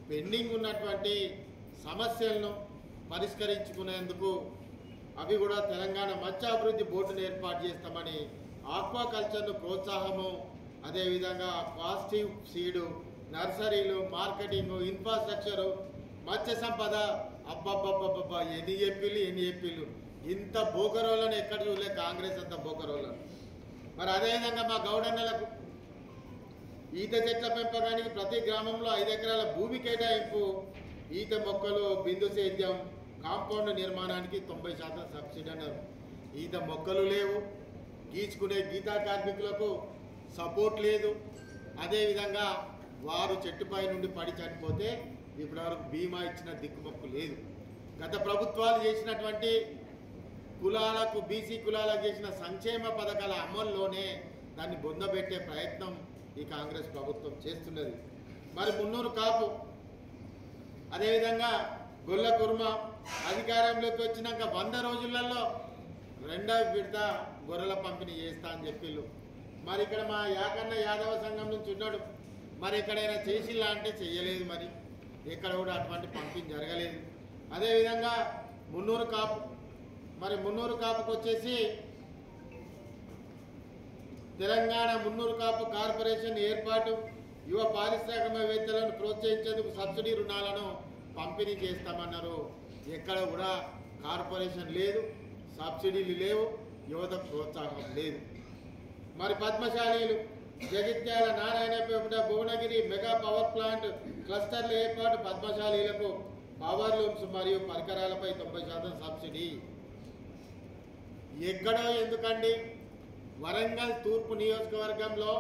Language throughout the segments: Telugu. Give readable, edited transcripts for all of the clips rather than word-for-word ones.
పెండింగ్ ఉన్నటువంటి సమస్యలను పరిష్కరించుకునేందుకు అవి కూడా తెలంగాణ మత్స్య అభివృద్ధి బోర్డును ఏర్పాటు చేస్తామని ఆక్వాకల్చర్ను ప్రోత్సాహము, అదేవిధంగా పాజిటివ్ సీడు, నర్సరీలు, మార్కెటింగ్, ఇన్ఫ్రాస్ట్రక్చరు, మత్స్య సంపద, అబ్బబ్బబ్బబ్బబ్బా ఎన్ని చెప్పిళ్ళు ఇంత బోకరోళ్ళని ఎక్కడ చూడలే కాంగ్రెస్ అంత బోకరోళ్ళను. మరి అదేవిధంగా మా గౌడన్నలకు ఈత చెట్ల పెంపకానికి ప్రతి గ్రామంలో 5 ఎకరాల భూమి కేటాయింపు, ఈత మొక్కలు, బిందు సేద్యం, కాంపౌండ్ నిర్మాణానికి 90% సబ్సిడీ అన్నారు. ఈత మొక్కలు లేవు, గీచుకునే గీతా కార్మికులకు సపోర్ట్ లేదు. అదేవిధంగా వారు చెట్టుపై నుండి పడి చనిపోతే ఇప్పటివరకు బీమా ఇచ్చిన దిక్కుమొక్కు లేదు. గత ప్రభుత్వాలు చేసినటువంటి కులాలకు, బీసీ కులాలకు చేసిన సంక్షేమ పథకాల అమల్లోనే దాన్ని బొందబెట్టే ప్రయత్నం ఈ కాంగ్రెస్ ప్రభుత్వం చేస్తున్నది. మరి మున్నూరు కాపు, అదేవిధంగా గొల్ల కుర్మ అధికారంలోకి వచ్చినాక 100 రోజులలో 2వ విడత గొర్రెల పంపిణీ చేస్తా అని చెప్పిళ్ళు. మరి ఇక్కడ మా యాకన్న యాదవ సంఘం నుంచి ఉన్నాడు, మరి ఎక్కడైనా చేసిల్లా అంటే చెయ్యలేదు. మరి ఎక్కడ కూడా అటువంటి పంపిణీ జరగలేదు. అదేవిధంగా మున్నూరు కాపు, మరి మున్నూరు కాపుకు వచ్చేసి తెలంగాణ మున్నూరు కాపు కార్పొరేషన్ ఏర్పాటు, యువ పారిశ్రామికవేత్తలను ప్రోత్సహించేందుకు సబ్సిడీ రుణాలను పంపిణీ చేస్తామన్నారు. ఎక్కడ కూడా కార్పొరేషన్ లేదు, సబ్సిడీలు లేవు, యువత ప్రోత్సాహం లేదు. మరి పద్మశాలీలు Jagtial, Narayanpet, Bhuvanagiri mega power plant క్లస్టర్ల ఏర్పాటు, పద్మశాలీలకు పవర్ లూమ్స్ మరియు పరికరాలపై 90% సబ్సిడీ. ఎక్కడో ఎందుకండి, వరంగల్ తూర్పు నియోజకవర్గంలో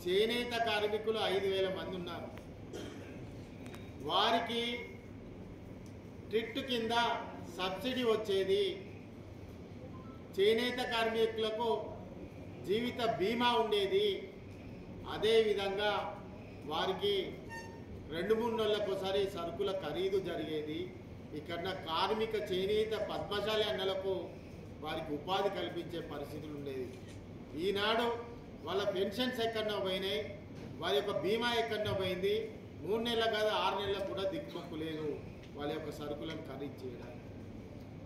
చేనేత కార్మికులు 5,000 మంది ఉన్నారు. వారికి ట్రిట్ కింద సబ్సిడీ వచ్చేది. చేనేత కార్మికులకు జీవిత బీమా ఉండేది. అదేవిధంగా వారికి 2-3 నెలలకోసారి సరుకుల ఖరీదు జరిగేది. ఇక్కడ కార్మిక చేనేత పద్మశాలి అన్నలకు వారికి ఉపాధి కల్పించే పరిస్థితులు ఉండేది. ఈనాడు వాళ్ళ పెన్షన్స్ ఎక్కడో పోయినాయి, వారి యొక్క బీమా ఎక్కడో పోయింది. 3 నెలలు కాదు 6 నెలలకు కూడా దిక్కుమొక్కు లేదు వాళ్ళ యొక్క సరుకులను ఖరీదు చేయడానికి.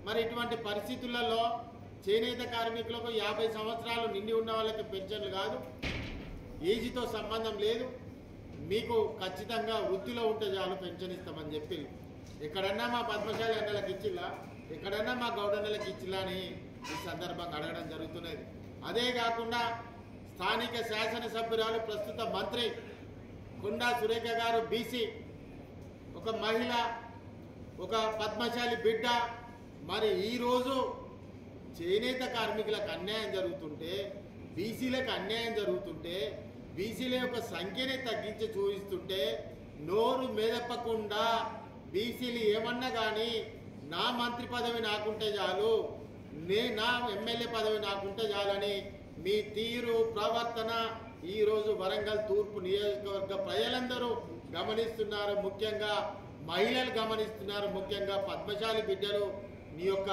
మరి ఇటువంటి పరిస్థితులలో చేనేత కార్మికులకు 50 సంవత్సరాలు నిండి ఉన్న వాళ్ళకి పెన్షన్లు కాదు, ఏజ్తో సంబంధం లేదు, మీకు ఖచ్చితంగా వృత్తిలో ఉంటే చాలు పెన్షన్ ఇస్తామని చెప్పి ఎక్కడన్నా మా పద్మశాలి అన్నలకు ఇచ్చిల్లా, ఎక్కడన్నా మా గౌడన్నలకు ఇచ్చిల్లా అని ఈ సందర్భంగా అడగడం జరుగుతున్నది. అదే కాకుండా స్థానిక శాసనసభ్యురాలు, ప్రస్తుత మంత్రి కొండా సురేఖ గారు బీసీ, ఒక మహిళ, ఒక పద్మశాలి బిడ్డ. మరి ఈరోజు చేనేత కార్మికులకు అన్యాయం జరుగుతుంటే, బీసీలకు అన్యాయం జరుగుతుంటే, బీసీల యొక్క సంఖ్యనే తగ్గించి చూపిస్తుంటే నోరు మెదపకుండా బీసీలు ఏమన్నా కానీ నా మంత్రి పదవి నాకుంటే చాలు, నా ఎమ్మెల్యే పదవి నాకుంటే చాలని మీ తీరు, ప్రవర్తన ఈరోజు వరంగల్ తూర్పు నియోజకవర్గ ప్రజలందరూ గమనిస్తున్నారు. ముఖ్యంగా మహిళలు గమనిస్తున్నారు. ముఖ్యంగా పద్మశాలి బిడ్డలు నీ యొక్క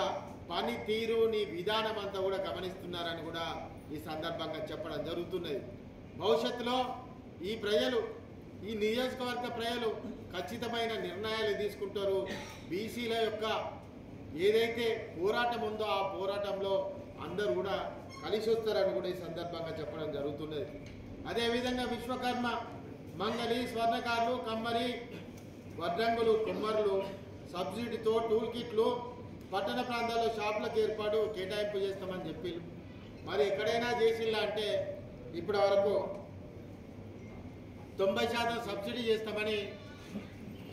పని తీరు, నీ విధానం అంతా కూడా గమనిస్తున్నారని కూడా ఈ సందర్భంగా చెప్పడం జరుగుతున్నది. భవిష్యత్తులో ఈ ప్రజలు, ఈ నియోజకవర్గ ప్రజలు ఖచ్చితమైన నిర్ణయాలు తీసుకుంటారు. బీసీల యొక్క ఏదైతే పోరాటం ఉందో ఆ పోరాటంలో అందరూ కూడా కలిసి వస్తారని కూడా ఈ సందర్భంగా చెప్పడం జరుగుతున్నది. అదేవిధంగా విశ్వకర్మ, మంగళి, స్వర్ణకారులు, కమ్మరి, వడ్రంగులు, కుమ్మరులు సబ్సిడీతో టూల్ కిట్లు పట్టణ ప్రాంతాల్లో షాపులకు ఏర్పాటు కేటాయింపు చేస్తామని చెప్పి మరి ఎక్కడైనా చేసిల్లా అంటే ఇప్పటి వరకు 90% సబ్సిడీ చేస్తామని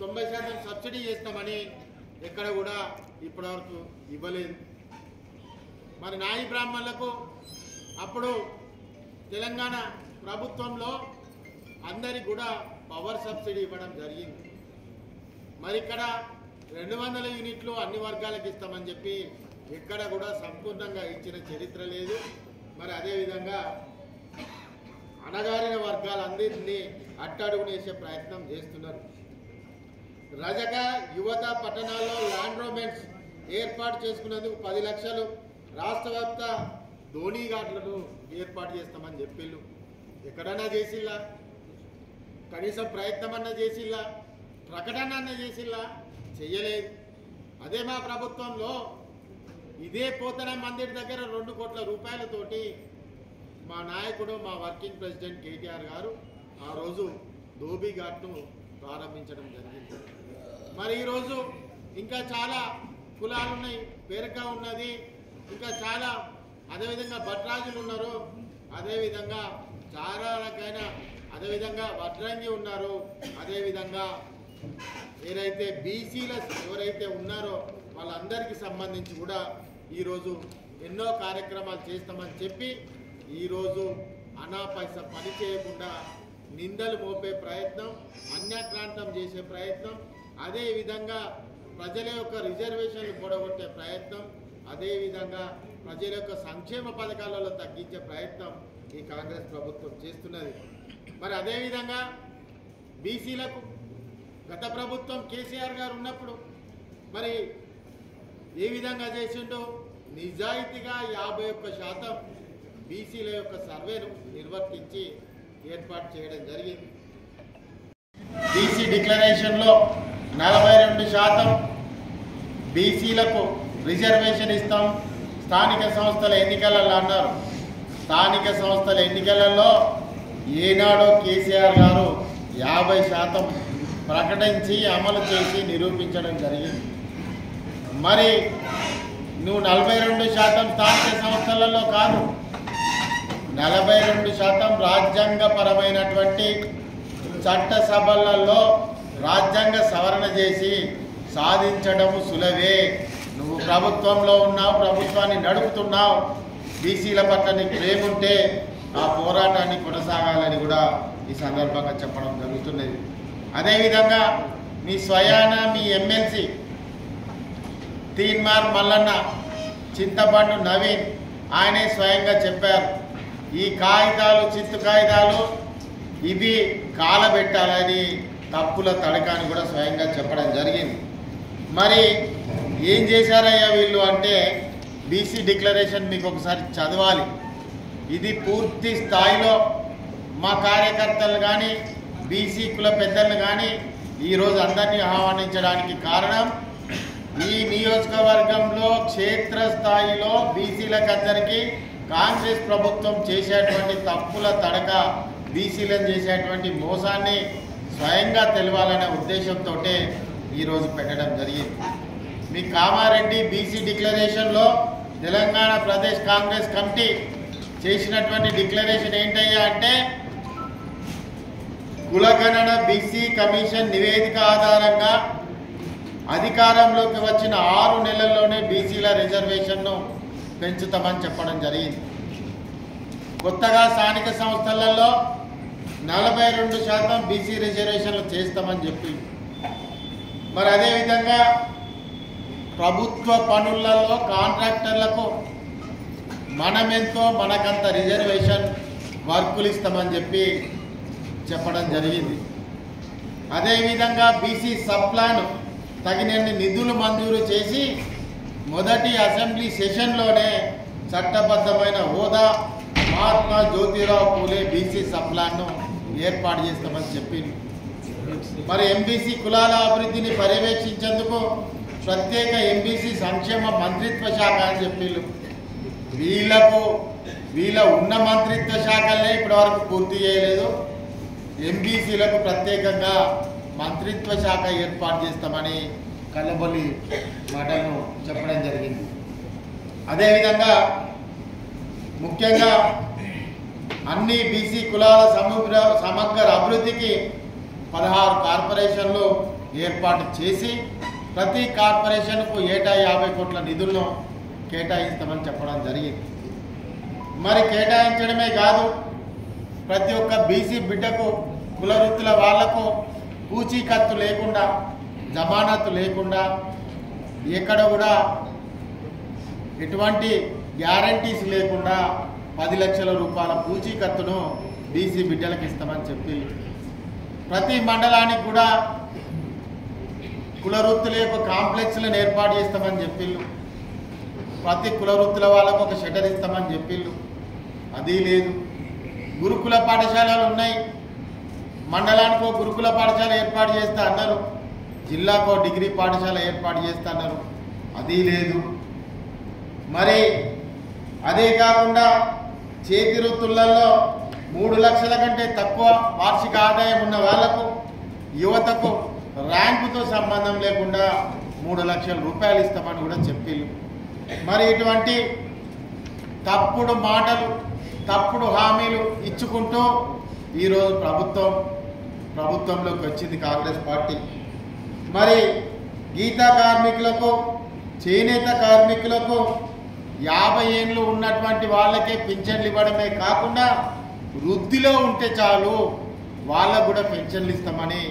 90% సబ్సిడీ చేస్తామని ఎక్కడ కూడా ఇప్పటివరకు ఇవ్వలేదు. మరి నాయి బ్రాహ్మణులకు అప్పుడు తెలంగాణ ప్రభుత్వంలో అందరికి కూడా పవర్ సబ్సిడీ ఇవ్వడం జరిగింది. మరి ఇక్కడ 200 యూనిట్లు అన్ని వర్గాలకు ఇస్తామని చెప్పి ఎక్కడ కూడా సంపూర్ణంగా ఇచ్చిన చరిత్ర లేదు. మరి అదేవిధంగా అణగారిన వర్గాలందరినీ అట్టడుగునేసే ప్రయత్నం చేస్తున్నారు. రజక యువత పట్టణాల్లో ల్యాండ్రోమెంట్స్ ఏర్పాటు చేసుకునేందుకు 10 లక్షలు రాష్ట్ర వ్యాప్త ధోనీ ఘాట్లను ఏర్పాటు చేస్తామని చెప్పిళ్ళు. ఎక్కడన్నా చేసిల్లా? కనీసం ప్రయత్నం అన్నా చేసిల్లా? ప్రకటన చేసిల్లా చెయ్యలేదు. అదే మా ప్రభుత్వంలో ఇదే పోతన మందిర్ దగ్గర 2 కోట్ల రూపాయలతోటి మా నాయకుడు మా వర్కింగ్ ప్రెసిడెంట్ కేటీఆర్ గారు ఆ రోజు ధోబీ ఘాట్ను ప్రారంభించడం జరిగింది. మరి ఈరోజు ఇంకా చాలా కులాలు ఉన్నాయి, పేరుక ఉన్నది, ఇంకా చాలా అదేవిధంగా భట్రాజులు ఉన్నారు, అదేవిధంగా చాలా రకమైన అదేవిధంగా వడ్రంగి ఉన్నారు, అదేవిధంగా ఏదైతే బీసీల ఎవరైతే ఉన్నారో వాళ్ళందరికీ సంబంధించి కూడా ఈరోజు ఎన్నో కార్యక్రమాలు చేస్తామని చెప్పి ఈరోజు అనాపైస పని చేయకుండా నిందలు మోపే ప్రయత్నం, అన్యాక్రాంతం చేసే ప్రయత్నం, అదేవిధంగా ప్రజల యొక్క రిజర్వేషన్లు పొడగొట్టే ప్రయత్నం, అదేవిధంగా ప్రజల యొక్క సంక్షేమ పథకాలలో తగ్గించే ప్రయత్నం ఈ కాంగ్రెస్ ప్రభుత్వం చేస్తున్నది. మరి అదేవిధంగా బీసీలకు గత ప్రభుత్వం కేసీఆర్ గారు ఉన్నప్పుడు మరి ఏ విధంగా చేసిండో నిజాయితీగా 51% బీసీల యొక్క సర్వేను నిర్వర్తించి ఏర్పాటు చేయడం జరిగింది. బీసీ డిక్లరేషన్లో 42% బీసీలకు రిజర్వేషన్ ఇస్తాం స్థానిక సంస్థల ఎన్నికలలో అన్నారు. స్థానిక సంస్థల ఎన్నికలలో ఏనాడో కేసీఆర్ గారు 50% ప్రకటించి అమలు చేసి నిరూపించడం జరిగింది. మరి నువ్వు 42% స్థానిక సంస్థలలో కాదు, 42% రాజ్యాంగపరమైనటువంటి చట్టసభలలో రాజ్యాంగ సవరణ చేసి సాధించడం సులభే. నువ్వు ప్రభుత్వంలో ఉన్నావు, ప్రభుత్వాన్ని నడుపుతున్నావు, బీసీల పట్ల నీకు ప్రేముంటే ఆ పోరాటాన్ని కొనసాగాలని కూడా ఈ సందర్భంగా చెప్పడం జరుగుతున్నది. అదేవిధంగా మీ స్వయాన మీ ఎమ్మెల్సీ తీన్మార్ మల్లన్న, చింతపండు నవీన్ ఆయనే స్వయంగా చెప్పారు, ఈ కాగితాలు చిత్తు కాగితాలు ఇవి కాలబెట్టాలని తప్పుల తడకాని కూడా స్వయంగా చెప్పడం జరిగింది. మరి ఏం చేశారయ్యా వీళ్ళు అంటే బీసీ డిక్లరేషన్ మీకు ఒకసారి చదవాలి. ఇది పూర్తి స్థాయిలో మా కార్యకర్తలు కానీ బీసీ కుల పెద్దలను కానీ ఈరోజు అందరినీ ఆహ్వానించడానికి కారణం ఈ నియోజకవర్గంలో క్షేత్రస్థాయిలో బీసీలకందరికీ కాంగ్రెస్ ప్రభుత్వం చేసేటువంటి తప్పుల తడక, బీసీలను చేసేటువంటి మోసాన్ని స్వయంగా తెలవాలనే ఉద్దేశంతో ఈరోజు పెట్టడం జరిగింది. మీ కామారెడ్డి బీసీ డిక్లరేషన్లో తెలంగాణ ప్రదేశ్ కాంగ్రెస్ కమిటీ చేసినటువంటి డిక్లరేషన్ ఏంటయ్యా అంటే కులగణన బీసీ కమిషన్ నివేదిక ఆధారంగా అధికారంలోకి వచ్చిన 6 నెలల్లోనే బీసీల రిజర్వేషన్ను పెంచుతామని చెప్పడం జరిగింది. కొత్తగా స్థానిక సంస్థలలో 42% బీసీ రిజర్వేషన్లు చేస్తామని చెప్పి మరి అదేవిధంగా ప్రభుత్వ పనులలో కాంట్రాక్టర్లకు మనమెంతో మనకంత రిజర్వేషన్ వర్కులు ఇస్తామని చెప్పడం జరిగింది. అదేవిధంగా బీసీ సబ్ ప్లాన్ తగినన్ని నిధులు మంజూరు చేసి మొదటి అసెంబ్లీ సెషన్లోనే చట్టబద్ధమైన హోదా మహాత్మా జ్యోతిరావు పూలే బీసీ సబ్ ప్లాన్ను ఏర్పాటు చేస్తామని చెప్పింది. మరి ఎంబీసీ కులాల అభివృద్ధిని పర్యవేక్షించేందుకు ప్రత్యేక ఎంబీసీ సంక్షేమ మంత్రిత్వ శాఖ అని చెప్పిండు. వీళ్ళ ఉన్న మంత్రిత్వ శాఖలనే ఇప్పటివరకు పూర్తి చేయలేదు. ఎంబీసీలకు ప్రత్యేకంగా మంత్రిత్వ శాఖ ఏర్పాటు చేస్తామని కల్లబొల్లి మాటలను చెప్పడం జరిగింది. అదేవిధంగా ముఖ్యంగా అన్ని బీసీ కులాల సమగ్ర అభివృద్ధికి 16 కార్పొరేషన్లు ఏర్పాటు చేసి ప్రతి కార్పొరేషన్కు ఏటా 50 కోట్ల నిధులను కేటాయిస్తామని చెప్పడం జరిగింది. మరి కేటాయించడమే కాదు, ప్రతి ఒక్క బీసీ బిడ్డకు కుల వృత్తుల వాళ్లకు పూచీకత్తు లేకుండా, జమానత్తు లేకుండా, ఎక్కడ కూడా ఎటువంటి గ్యారంటీస్ లేకుండా 10 లక్షల రూపాయల పూచీకత్తును బీసీ బిడ్డలకు ఇస్తామని చెప్పి ప్రతి మండలానికి కూడా కుల వృత్తుల యొక్క కాంప్లెక్స్లను ఏర్పాటు చేస్తామని చెప్పిళ్ళు. ప్రతి కుల వృత్తుల వాళ్ళకు ఒక షెటర్ ఇస్తామని చెప్పిళ్ళు. అది లేదు. గురుకుల పాఠశాలలు ఉన్నాయి, మండలానికి ఒక గురుకుల పాఠశాల ఏర్పాటు చేస్తా అన్నారు. జిల్లాకో డిగ్రీ పాఠశాల ఏర్పాటు చేస్తున్నారు, అది లేదు. మరి అదే కాకుండా చేతి వృత్తులలో 3 లక్షల కంటే తక్కువ వార్షిక ఆదాయం ఉన్న వాళ్లకు, యువతకు ర్యాంకుతో సంబంధం లేకుండా 3 లక్షల రూపాయలు ఇస్తామని కూడా చెప్పిళ్ళు. మరి ఇటువంటి తప్పుడు మాటలు, తప్పుడు హామీలు ఇచ్చుకుంటూ ఈరోజు ప్రభుత్వంలోకి వచ్చింది కాంగ్రెస్ పార్టీ. మరి గీతా కార్మికులకు, చేనేత కార్మికులకు 50 ఏళ్ళు ఉన్నటువంటి వాళ్ళకే పింఛన్లు ఇవ్వడమే కాకుండా వృద్ధిలో ఉంటే చాలు వాళ్ళకు కూడా పెన్షన్లు ఇస్తామని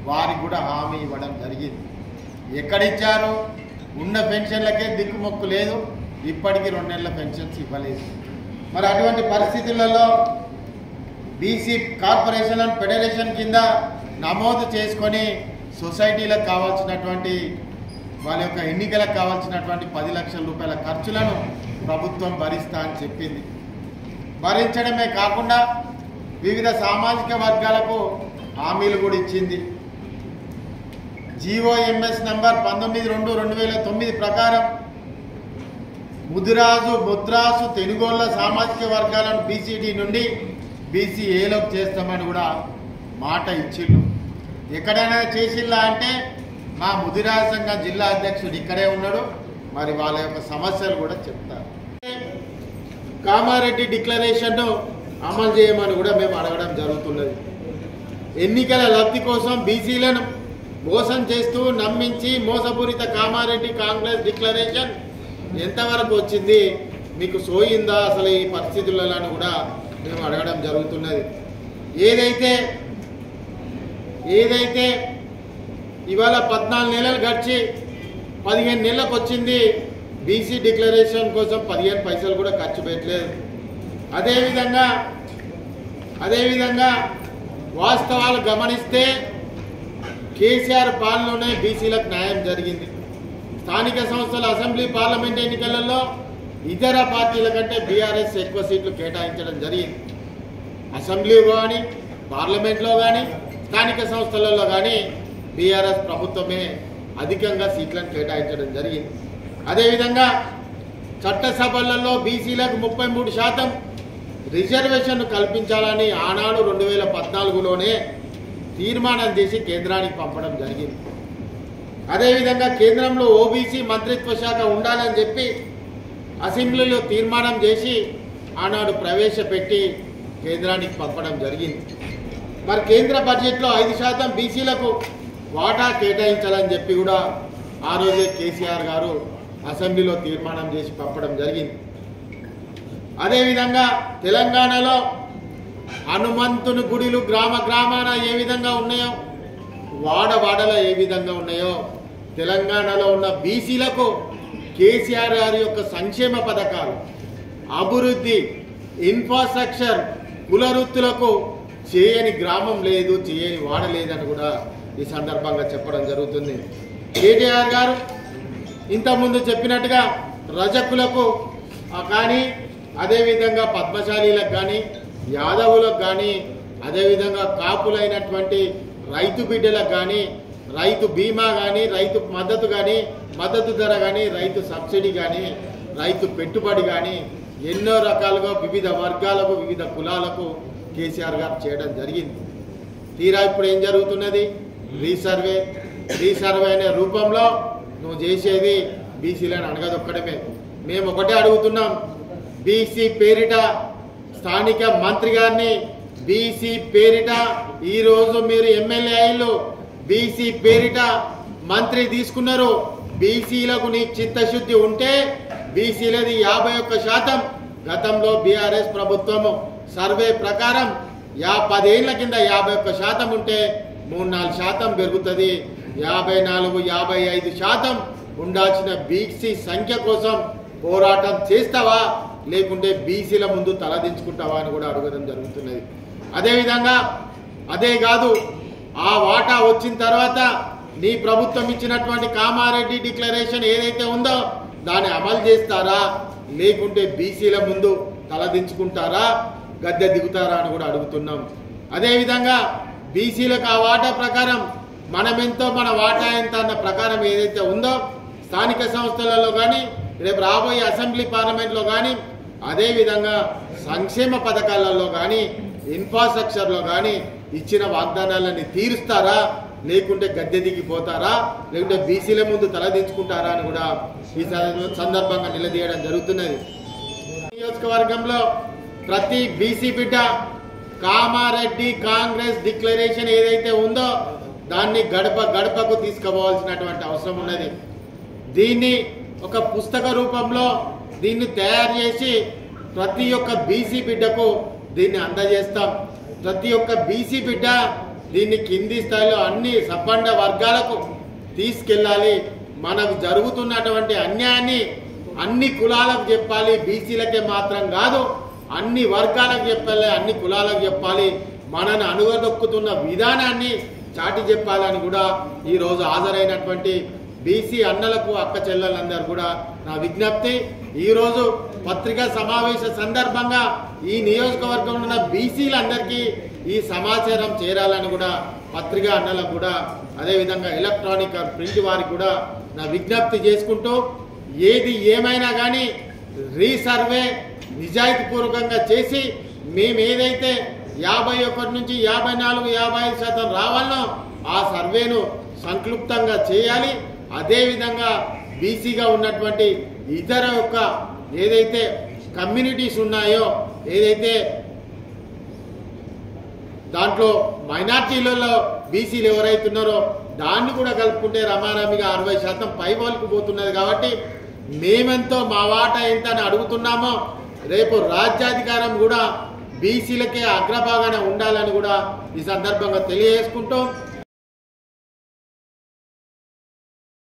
వారికి కూడా హామీ ఇవ్వడం జరిగింది. ఎక్కడిచ్చారు? ఉన్న పెన్షన్లకే దిక్కుమొక్కు లేదు, ఇప్పటికీ 2 నెలల పెన్షన్స్ ఇవ్వలేదు. మరి అటువంటి పరిస్థితులలో బీసీ కార్పొరేషన్ అండ్ ఫెడరేషన్ కింద నమోదు చేసుకొని సొసైటీలకు కావాల్సినటువంటి వాళ్ళ యొక్క ఎన్నికలకు కావాల్సినటువంటి 10 లక్షల రూపాయల ఖర్చులను ప్రభుత్వం భరిస్తా అని చెప్పింది. భరించడమే కాకుండా వివిధ సామాజిక వర్గాలకు హామీలు కూడా ఇచ్చింది. జీఓఎంఎస్ నంబర్ 19/2/2009 ప్రకారం ముద్రాసు తెనుగోళ్ల సామాజిక వర్గాలను బీసీడీ నుండి బీసీఏలోకి చేస్తామని కూడా మాట ఇచ్చిళ్ళు. ఎక్కడైనా చేసిల్లా అంటే మా ముదిరాజు సంఘం జిల్లా అధ్యక్షుడు ఇక్కడే ఉన్నాడు, మరి వాళ్ళ యొక్క సమస్యలు కూడా చెప్తారు. కామారెడ్డి డిక్లరేషన్ను అమలు చేయమని కూడా మేము అడగడం జరుగుతున్నది. ఎన్నికల లబ్ధి కోసం బీసీలను మోసం చేస్తూ నమ్మించి మోసపూరిత కామారెడ్డి కాంగ్రెస్ డిక్లరేషన్ ఎంతవరకు వచ్చింది, మీకు సోయిందా అసలు ఈ పరిస్థితులను కూడా మేము అడగడం జరుగుతున్నది. ఏదైతే ఇవాళ 14 నెలలు గడిచి 15 నెలలకు వచ్చింది, బీసీ డిక్లరేషన్ కోసం 15 పైసలు కూడా ఖర్చు పెట్టలేదు. అదేవిధంగా వాస్తవాలు గమనిస్తే కేసీఆర్ పాలనలోనే బీసీలకు న్యాయం జరిగింది. స్థానిక సంస్థల అసెంబ్లీ పార్లమెంట్ ఎన్నికలలో ఇతర పార్టీల కంటే బీఆర్ఎస్ ఎక్కువ సీట్లు కేటాయించడం జరిగింది. అసెంబ్లీలో కానీ, పార్లమెంట్లో కానీ, స్థానిక సంస్థలలో కానీ బీఆర్ఎస్ ప్రభుత్వమే అధికంగా సీట్లను కేటాయించడం జరిగింది. అదేవిధంగా చట్టసభలలో బీసీలకు 33% రిజర్వేషన్ కల్పించాలని ఆనాడు 2014లోనే తీర్మానం చేసి కేంద్రానికి పంపడం జరిగింది. అదేవిధంగా కేంద్రంలో ఓబీసీ మంత్రిత్వ శాఖ ఉండాలని చెప్పి అసెంబ్లీలో తీర్మానం చేసి ఆనాడు ప్రవేశపెట్టి కేంద్రానికి పంపడం జరిగింది. మరి కేంద్ర బడ్జెట్లో 5% బీసీలకు వాటా కేటాయించాలని చెప్పి కూడా ఆ రోజే కేసీఆర్ గారు అసెంబ్లీలో తీర్మానం చేసి పంపడం జరిగింది. అదేవిధంగా తెలంగాణలో హనుమంతుని గుడిలు గ్రామాన ఏ విధంగా ఉన్నాయో, వాడలో ఏ విధంగా ఉన్నాయో, తెలంగాణలో ఉన్న బీసీలకు కేసీఆర్ గారి యొక్క సంక్షేమ పథకాలు, అభివృద్ధి, ఇన్ఫ్రాస్ట్రక్చర్, కులవృత్తులకు చేయని గ్రామం లేదు, చేయని వాడ లేదని కూడా ఈ సందర్భంగా చెప్పడం జరుగుతుంది. కేటీఆర్ గారు ఇంతకుముందు చెప్పినట్టుగా రజకులకు కానీ, అదేవిధంగా పద్మశాలీలకు కానీ, యాదవులకు కానీ, అదేవిధంగా కాపులైనటువంటి రైతు బిడ్డలకు కానీ, రైతు బీమా కానీ, రైతు మద్దతు కానీ, మద్దతు ధర కానీ, రైతు సబ్సిడీ కానీ, రైతు పెట్టుబడి కానీ ఎన్నో రకాలుగా వివిధ వర్గాలకు, వివిధ కులాలకు కేసీఆర్ గారు చేయడం జరిగింది. తీరా ఇప్పుడు ఏం జరుగుతున్నది? రీసర్వే అనే రూపంలో నువ్వు చేసేది బీసీలను అణగదొక్కడమే. మేము ఒకటే అడుగుతున్నాం, బీసీ పేరిట స్థానిక మంత్రి గారిని, బీసీ పేరిట ఈరోజు మీరు ఎమ్మెల్యే అయ్యిళ్ళు, బీసీ పేరిట మంత్రి తీసుకున్నారు. బీసీలకు నీ చిత్తశుద్ధి ఉంటే బీసీలది 51%. గతంలో బీఆర్ఎస్ ప్రభుత్వము సర్వే ప్రకారం 10 ఏళ్ల కింద 51% ఉంటే 3-4% పెరుగుతుంది. 54-55% ఉండాల్సిన బీసీ సంఖ్య కోసం పోరాటం చేస్తావా, లేకుంటే బీసీల ముందు తలదించుకుంటావా అని కూడా అడగడం జరుగుతున్నది. అదేవిధంగా అదే కాదు, ఆ వాటా వచ్చిన తర్వాత నీ ప్రభుత్వం ఇచ్చినటువంటి కామారెడ్డి డిక్లరేషన్ ఏదైతే ఉందో దాన్ని అమలు చేస్తారా, లేకుంటే బీసీల ముందు తలదించుకుంటారా, గద్దె దిగుతారా అని కూడా అడుగుతున్నాం. అదేవిధంగా బీసీలకు ఆ వాటా ప్రకారం మనమెంతో మన వాటా ఎంత అన్న ప్రకారం ఏదైతే ఉందో స్థానిక సంస్థలలో కానీ రేపు రాబోయే అసెంబ్లీ పార్లమెంట్లో కానీ అదేవిధంగా సంక్షేమ పథకాలలో కానీ ఇన్ఫ్రాస్ట్రక్చర్లో కానీ ఇచ్చిన వాగ్దానాలన్నీ తీరుస్తారా, లేకుంటే గద్దె దిగిపోతారా, లేకుంటే బీసీల ముందు తలదించుకుంటారా అని కూడా ఈ సందర్భంగా నిలదీయడం జరుగుతున్నది. నియోజకవర్గంలో ప్రతి బీసీ బిడ్డ కామారెడ్డి కాంగ్రెస్ డిక్లరేషన్ ఏదైతే ఉందో దాన్ని గడప గడపకు తీసుకుపోవాల్సినటువంటి అవసరం ఉన్నది. దీన్ని ఒక పుస్తక రూపంలో దీన్ని తయారు చేసి ప్రతి ఒక్క బీసీ బిడ్డకు దీన్ని అందజేస్తాం. ప్రతి ఒక్క బీసీ బిడ్డ దీన్ని కింది స్థాయిలో అన్ని సబ్బండ వర్గాలకు తీసుకెళ్ళాలి. మనకు జరుగుతున్నటువంటి అన్యాయాన్ని అన్ని కులాలకు చెప్పాలి, బీసీలకే మాత్రం కాదు అన్ని వర్గాలకు చెప్పాలి, అన్ని కులాలకు చెప్పాలి. మనను అణుగదొక్కుతున్న విధానాన్ని చాటి చెప్పాలని కూడా ఈరోజు హాజరైనటువంటి బీసీ అన్నలకు అక్క చెల్లెలందరూ కూడా నా విజ్ఞప్తి. ఈరోజు పత్రికా సమావేశ సందర్భంగా ఈ నియోజకవర్గంలో ఉన్న బీసీలందరికీ ఈ సమాచారం చేరాలని కూడా పత్రికా అన్నలకు కూడా అదేవిధంగా ఎలక్ట్రానిక్ ప్రింట్ వారికి కూడా నా విజ్ఞప్తి చేసుకుంటూ ఏది ఏమైనా కానీ రీసర్వే నిజాయితీపూర్వకంగా చేసి మేము ఏదైతే 51 నుంచి 54, 55% రావాలనో ఆ సర్వేను సంక్లుప్తంగా చేయాలి. అదేవిధంగా బీసీగా ఉన్నటువంటి ఇతర యొక్క ఏదైతే కమ్యూనిటీస్ ఉన్నాయో ఏదైతే దాంట్లో మైనార్టీలలో బీసీలు ఎవరైతున్నారో దాన్ని కూడా కలుపుకుంటే రమారమిగా 60% పైవోలకు పోతున్నది. కాబట్టి మేమెంతో మా వాటా ఎంత అని అడుగుతున్నామో రేపు రాజ్యాధికారం కూడా బీసీలకే అగ్రభాగాన ఉండాలని కూడా ఈ సందర్భంగా తెలియజేసుకుంటాం.